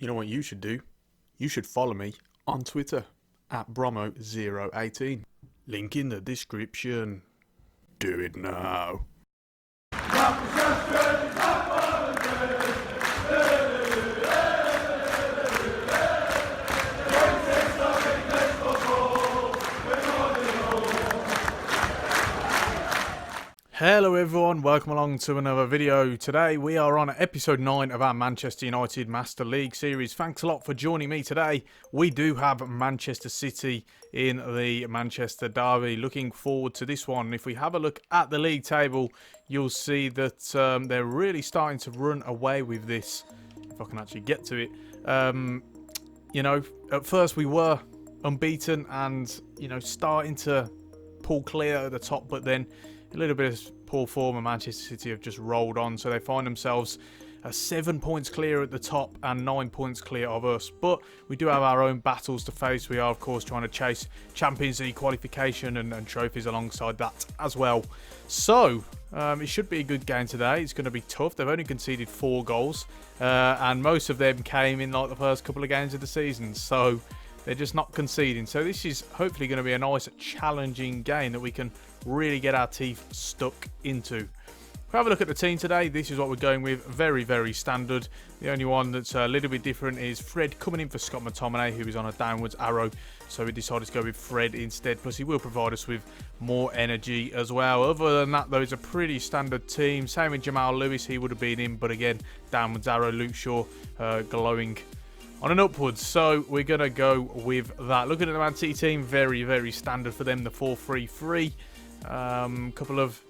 You know what you should do? You should follow me on Twitter at Bromo018. Link in the description. Do it now. Hello everyone, welcome along to another video. Today we are on episode 9 of our Manchester United Master League series. Thanks a lot for joining me today. We do have Manchester City in the Manchester Derby. Looking forward to this one. If we have a look at the league table, you'll see that they're really starting to run away with this. If I can actually get to it. You know, at first we were unbeaten and, you know, starting to pull clear at the top, but then a little bit of poor form and Manchester City have just rolled on, so they find themselves 7 points clear at the top and 9 points clear of us. But we do have our own battles to face. We are, of course, trying to chase Champions League qualification and trophies alongside that as well. So it should be a good game today. It's going to be tough. They've only conceded 4 goals, and most of them came in like the first couple of games of the season. So they're just not conceding. So this is hopefully going to be a nice, challenging game that we can really get our teeth stuck into. If we have a look at the team today, this is what we're going with. Very, very standard. The only one that's a little bit different is Fred coming in for Scott McTominay, who is on a downwards arrow. So we decided to go with Fred instead. Plus, he will provide us with more energy as well. Other than that, though, it's a pretty standard team. Same with Jamal Lewis. He would have been in, but again, downwards arrow. Luke Shaw glowing on an upwards, so we're going to go with that. Looking at the Man City team, very, very standard for them, the 4-3-3. Couple of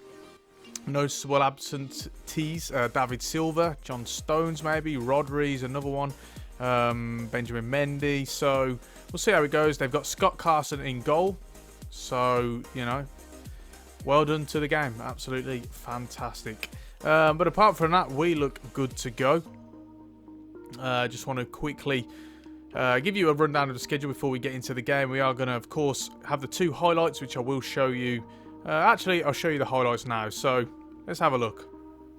noticeable absentees, David Silva, John Stones maybe, Rodri's another one, Benjamin Mendy. So we'll see how it goes. They've got Scott Carson in goal, so, you know, well done to the game. Absolutely fantastic. But apart from that, we look good to go. Just want to quickly give you a rundown of the schedule before we get into the game. We are going to, of course, have the 2 highlights, which I will show you. Actually, I'll show you the highlights now. So let's have a look.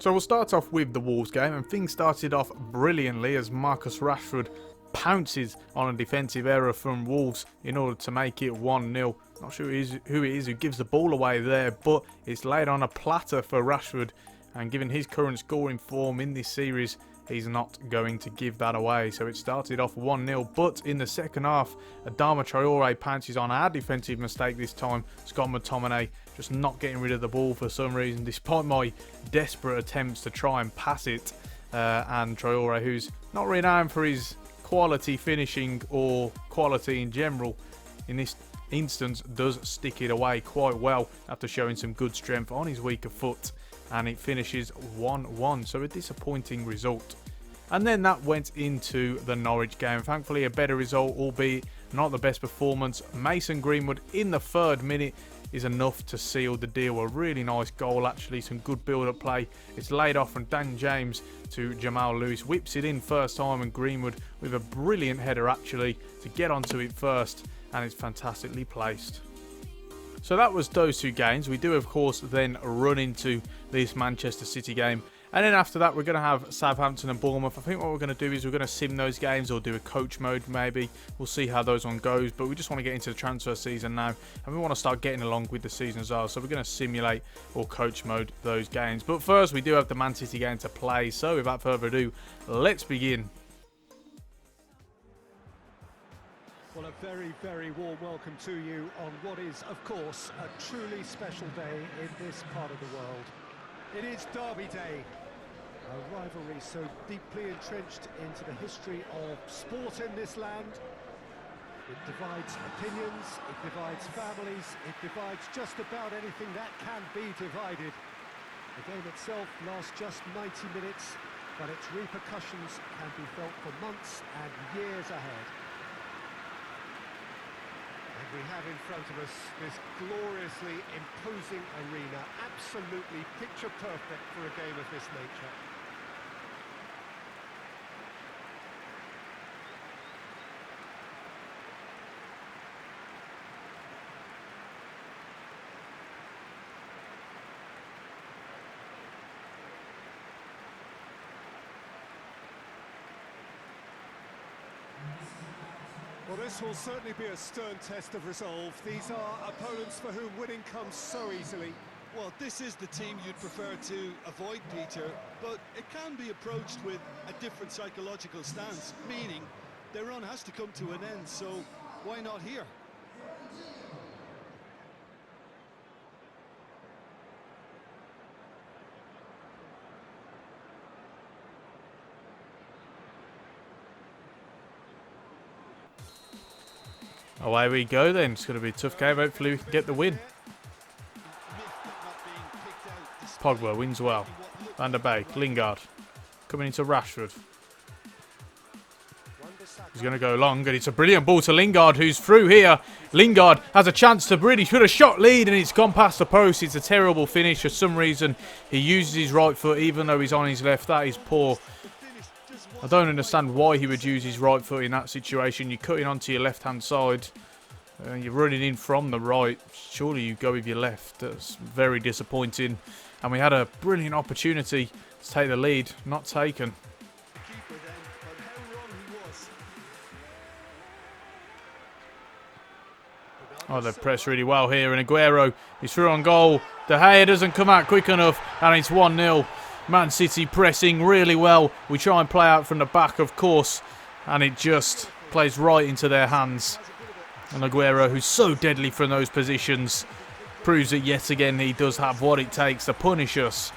So we'll start off with the Wolves game, and things started off brilliantly as Marcus Rashford pounces on a defensive error from Wolves in order to make it 1-0. Not sure who it is who gives the ball away there, but it's laid on a platter for Rashford, and given his current scoring form in this series, he's not going to give that away. So it started off 1-0, but in the second half, Adama Traore pounces on our defensive mistake this time. Scott McTominay just not getting rid of the ball for some reason, despite my desperate attempts to try and pass it. And Traore, who's not renowned for his quality finishing or quality in general, in this instance does stick it away quite well after showing some good strength on his weaker foot. And it finishes 1-1, so a disappointing result. And then that went into the Norwich game. Thankfully, a better result, albeit not the best performance. Mason Greenwood in the 3rd minute is enough to seal the deal. A really nice goal, actually. Some good build-up play. It's laid off from Dan James to Jamal Lewis. Whips it in first time, and Greenwood with a brilliant header, actually, to get onto it first. And it's fantastically placed. So that was those 2 games. We do, of course, then run into this Manchester City game. And then after that, we're going to have Southampton and Bournemouth. I think what we're going to do is we're going to sim those games or do a coach mode maybe. We'll see how those one goes. But we just want to get into the transfer season now. And we want to start getting along with the season as well. So we're going to simulate or coach mode those games. But first, we do have the Man City game to play. So without further ado, let's begin. Well, a very, very warm welcome to you on what is, of course, a truly special day in this part of the world. It is Derby Day, a rivalry so deeply entrenched into the history of sport in this land. It divides opinions, it divides families, it divides just about anything that can be divided. The game itself lasts just 90 minutes, but its repercussions can be felt for months and years ahead. We have in front of us this gloriously imposing arena, absolutely picture perfect for a game of this nature. Well, this will certainly be a stern test of resolve. These are opponents for whom winning comes so easily. Well, this is the team you'd prefer to avoid, Peter, but it can be approached with a different psychological stance, meaning their run has to come to an end, so why not here? Away we go then. It's going to be a tough game. Hopefully we can get the win. Pogba wins well. Van der Beek, Lingard. Coming into Rashford. He's going to go long, and it's a brilliant ball to Lingard, who's through here. Lingard has a chance to really put a shot lead, and it's gone past the post. It's a terrible finish. For some reason, he uses his right foot, even though he's on his left. That is poor. I don't understand why he would use his right foot in that situation. You're cutting onto your left-hand side. You're running in from the right. Surely you go with your left. That's very disappointing. And we had a brilliant opportunity to take the lead. Not taken. Oh, they've pressed really well here. And Aguero is through on goal. De Gea doesn't come out quick enough. And it's 1-0. Man City pressing really well. We try and play out from the back, of course. And it just plays right into their hands. And Aguero, who's so deadly from those positions, proves that yet again he does have what it takes to punish us.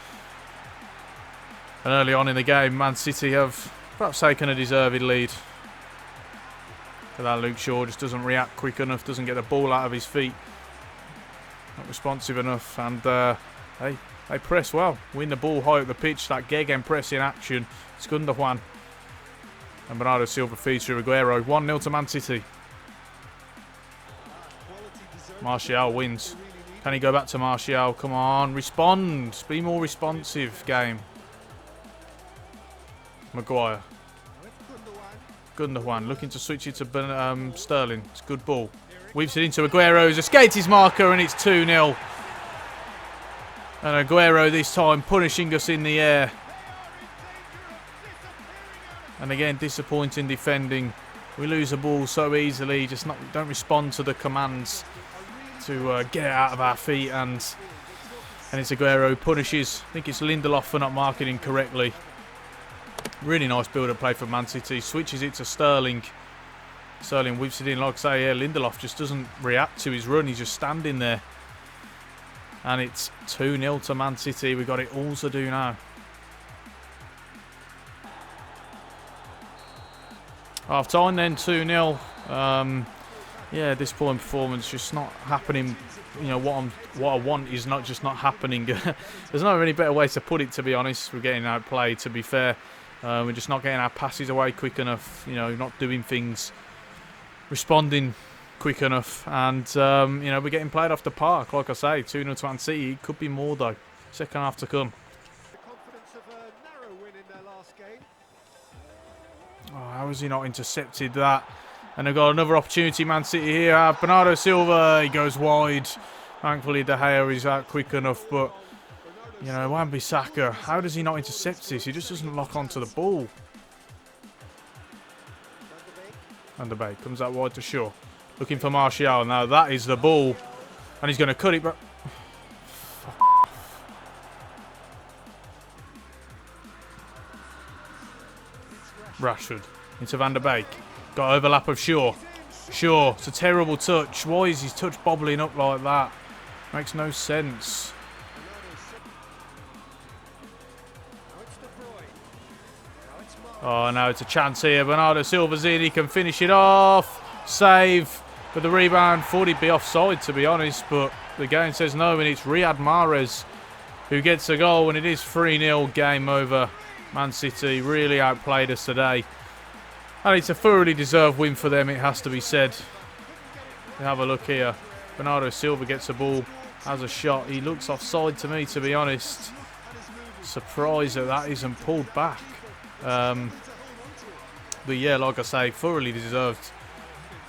And early on in the game, Man City have perhaps taken a deserved lead. But that Luke Shaw just doesn't react quick enough, doesn't get the ball out of his feet. Not responsive enough, and they press well. Win the ball high up the pitch, that gegenpress in action. It's Kontinuum. And Bernardo Silva feeds through Aguero. 1-0 to Man City. Martial wins. Can he go back to Martial? Come on, respond. Be more responsive, game. Maguire. Kontinuum looking to switch it to Sterling. It's a good ball. Weaves it into Aguero. He's escaped his marker and it's 2-0. And Aguero this time punishing us in the air. And again, disappointing defending. We lose the ball so easily. Just don't respond to the commands to get it out of our feet. And it's Aguero who punishes. I think it's Lindelof for not marking him correctly. Really nice build-up play for Man City. Switches it to Sterling. Sterling whips it in. Like I say, yeah, Lindelof just doesn't react to his run. He's just standing there. And it's 2-0 to Man City. We've got it all to do now. Half time then, 2-0. Yeah, this point performance just not happening. You know, what I want is not happening. There's not any better way to put it, to be honest. We're getting outplayed, to be fair. We're just not getting our passes away quick enough. You know, not doing things, responding quick enough. And, you know, we're getting played off the park. Like I say, 2-0 to Man City. It could be more, though. Second half to come. The confidence of a narrow win in their last game. Oh, how has he not intercepted that? And they've got another opportunity, Man City here. Bernardo Silva, he goes wide. Thankfully, De Gea is out quick enough. But, you know, Wan-Bissaka, how does he not intercept this? He just doesn't lock onto the ball. Van der Beek comes out wide to Shaw. Looking for Martial. Now, that is the ball. And he's going to cut it back. Rashford into Van der Beek. Got overlap of Shaw. Shaw, it's a terrible touch. Why is his touch bobbling up like that? Makes no sense. Oh, no, it's a chance here. Bernardo Silva's in. He can finish it off. Save. But the rebound, thought he'd be offside, to be honest. But the game says no, and it's Riyad Mahrez who gets a goal. And it is 3-0, game over. Man City really outplayed us today. And it's a thoroughly deserved win for them, it has to be said. Have a look here. Bernardo Silva gets a ball, has a shot. He looks offside to me, to be honest. Surprised that isn't pulled back. But yeah, like I say, thoroughly deserved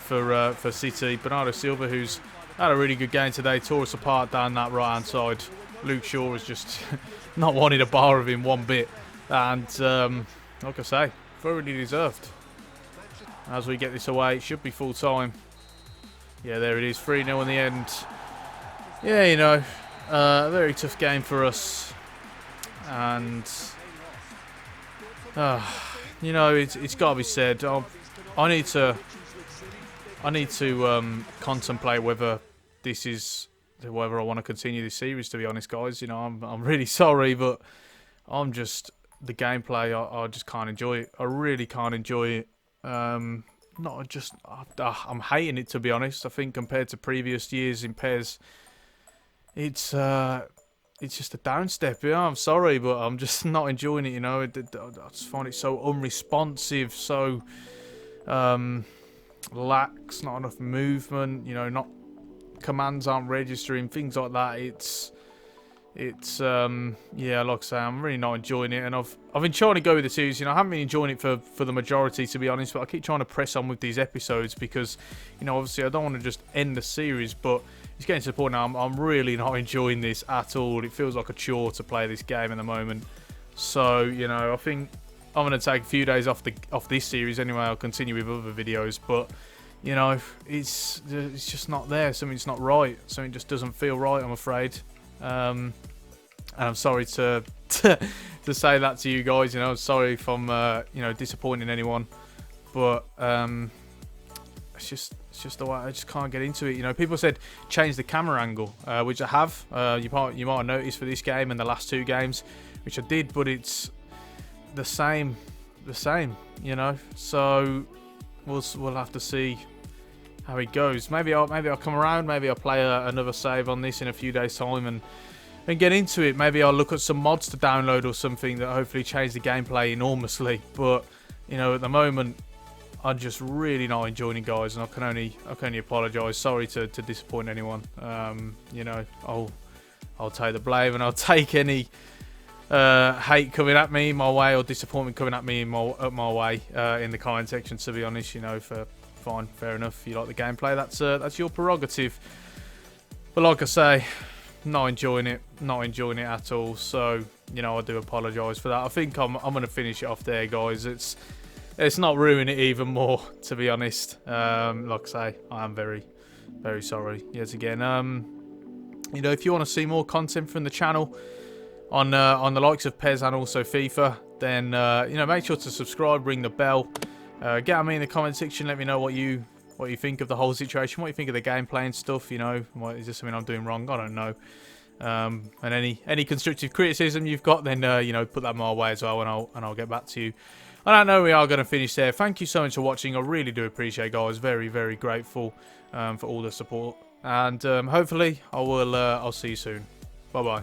for City. Bernardo Silva, who's had a really good game today, tore us apart down that right-hand side. Luke Shaw has just not wanted a bar of him one bit. And like I say, thoroughly deserved. as we get this away. It should be full time. Yeah, there it is. 3-0 in the end. Yeah, you know, a very tough game for us. And, you know, it's got to be said. I need to contemplate whether I want to continue this series. To be honest, guys, you know, I'm really sorry, but the gameplay. I just can't enjoy it. I really can't enjoy it. I'm hating it, to be honest. I think compared to previous years in PES, it's just a downstep. Yeah, I'm sorry, but I'm just not enjoying it. You know, I just find it so unresponsive, so lax, not enough movement. You know, not commands aren't registering, things like that. Yeah, like I say, I'm really not enjoying it, and I've been trying to go with the series. You know, I haven't been enjoying it for the majority, to be honest, but I keep trying to press on with these episodes because, you know, obviously I don't want to just end the series, but it's getting to the point now I'm really not enjoying this at all. It feels like a chore to play this game at the moment. So, you know, I think I'm going to take a few days off this series anyway. I'll continue with other videos, but, you know, it's just not there. Something's not right. Something just doesn't feel right, I'm afraid. And I'm sorry to say that to you guys. You know, I'm sorry if I'm you know, disappointing anyone, but it's just the way I just can't get into it. You know, people said change the camera angle, which I have. You might have noticed for this game and the last two games, which I did, but it's the same. You know, so we'll have to see how it goes. Maybe I'll come around. Maybe I'll play another save on this in a few days' time and get into it. Maybe I'll look at some mods to download or something that hopefully change the gameplay enormously. But, you know, at the moment, I'm just really not enjoying it, guys, and I can only apologise. Sorry to disappoint anyone. You know, I'll take the blame, and I'll take any hate coming at me my way, or disappointment coming at me my way in the comment section. To be honest, you know, fine, fair enough. If you like the gameplay, that's your prerogative. But like I say, not enjoying it at all. So, you know, I do apologise for that. I think I'm going to finish it off there, guys. It's not ruining it even more, to be honest. Like I say, I am very, very sorry yet again. You know, if you want to see more content from the channel on the likes of PES and also FIFA, then you know, make sure to subscribe, ring the bell, get at me in the comment section. Let me know what you think of the whole situation, what you think of the gameplay and stuff. You know, is there something I'm doing wrong? I don't know. And any constructive criticism you've got, then you know, put that my way as well, and I'll get back to you. And I know we are going to finish there. Thank you so much for watching. I really do appreciate it, guys. Very, very grateful for all the support. And hopefully I'll see you soon. Bye bye.